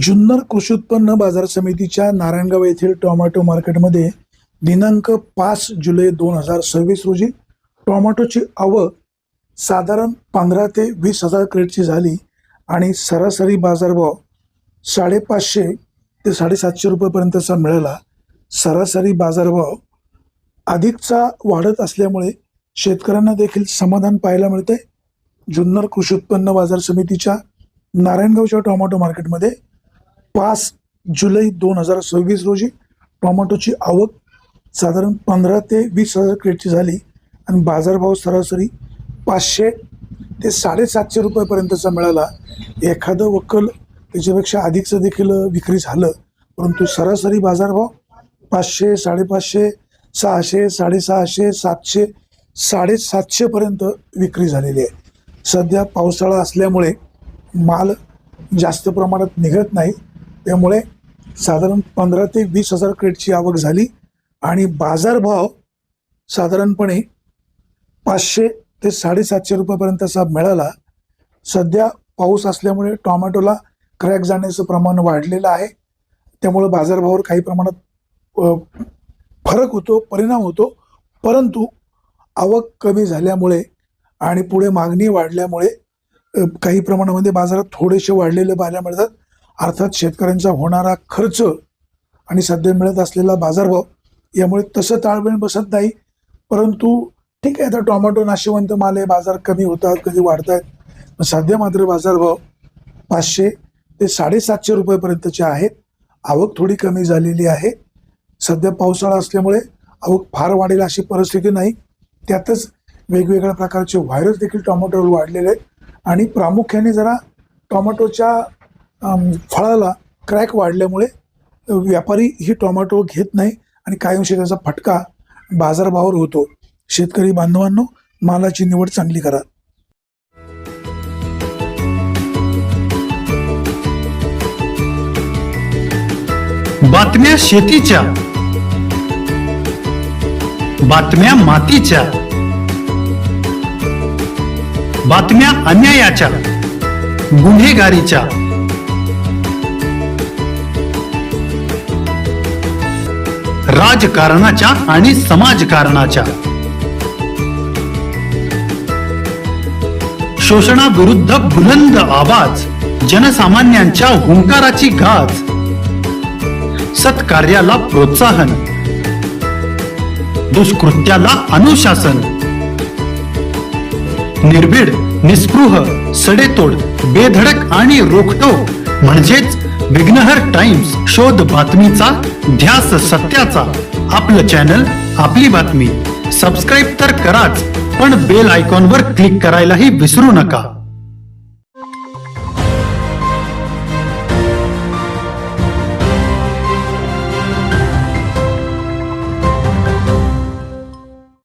जुन्नर कृषी उत्पन्न बाजार समितीच्या नारायणगाव येथील टोमॅटो मार्केटमध्ये दिनांक 5 जुलै 2026 रोजी टोमॅटोची आवक साधारण 15 ते 20 हजार क्रेटची झाली आणि सरासरी बाजारभाव 550 ते 750 रुपयेपर्यंतचा मिळाला. सरासरी बाजारभाव अधिकचा वाढत असल्यामुळे शेतकऱ्यांना देखील समाधान पाहायला मिळते. जुन्नर कृषी उत्पन्न बाजार समितीच्या नारायणगावच्या टोमॅटो मार्केटमध्ये 5 जुलै 2026 रोजी टोमॅटोची आवक साधारण 15 ते 20 हजार क्रेटची झाली आणि बाजारभाव सरासरी 500 ते 750 रुपयेपर्यंतचा मिळाला. एखादं वक्कल त्याच्यापेक्षा अधिकचं देखील विक्री झालं, परंतु सरासरी बाजारभाव 500, 550, 600, 650, 700, 750 पर्यंत विक्री झालेली आहे. सध्या पावसाळा असल्यामुळे माल जास्त प्रमाणात निघत नाही, त्यामुळे साधारण 15 ते 20 हजार क्रेटची आवक झाली आणि बाजारभाव साधारणपणे 500 ते 750 रुपयेपर्यंतचा मिळाला. सध्या पाऊस असल्यामुळे टोमॅटोला क्रॅक जाण्याचं प्रमाण वाढलेलं आहे, त्यामुळे बाजारभावावर काही प्रमाणात फरक होतो, परिणाम होतो. परंतु आवक कमी झाल्यामुळे आणि पुढे मागणी वाढल्यामुळे काही प्रमाणामध्ये बाजारात थोडेसे वाढलेले पाहायला मिळतात. अर्थात शेतकऱ्यांचा होणारा खर्च आणि सध्या मिळत असलेला बाजारभाव यामुळे तसं ताळमेळ बसत नाही. परंतु ठीक आहे, आता टोमॅटो नाशिवंत माल आहे, बाजार कमी होतात, कधी वाढत आहेत. सध्या मात्र बाजारभाव 500 ते 750 रुपयेपर्यंतचे आहेत. आवक थोडी कमी झालेली आहे. सध्या पावसाळा असल्यामुळे आवक फार वाढेल अशी परिस्थिती नाही. त्यातच वेगवेगळ्या प्रकारचे व्हायरस देखील टोमॅटोवर वाढलेले आहेत आणि प्रामुख्याने जरा टोमॅटोच्या फळाला क्रॅक वाढल्यामुळे व्यापारी ही टोमॅटो घेत नाही आणि कायमशी त्याचा फटका बाजारभावावर होतो. शेतकरी बांधवांनो, मालाची निवड चांगली करा. बातम्या शेतीच्या, बातम्या मातीच्या, बातम्या अन्यायाच्या, गुन्हेगारीच्या, राजकारणाच्या आणि समाजकारणाच्या, शोषणाविरुद्ध बुलंद आवाज, जनसामान्यांच्या हुंकाराची गाज, सत्कार्याला प्रोत्साहन, दुष्कृत्याला अनुशासन, निर्भीड, निस्पृह, सडेतोड, बेधडक आणि रोखटोक म्हणजेच विघ्नहर टाइम्स. शोध बातमीचा, ध्यास सत्याचा. आपलं चॅनल, आपली बातमी. सबस्क्राईब तर कराच, पण बेल आयकॉनवर क्लिक करायलाही विसरू नका.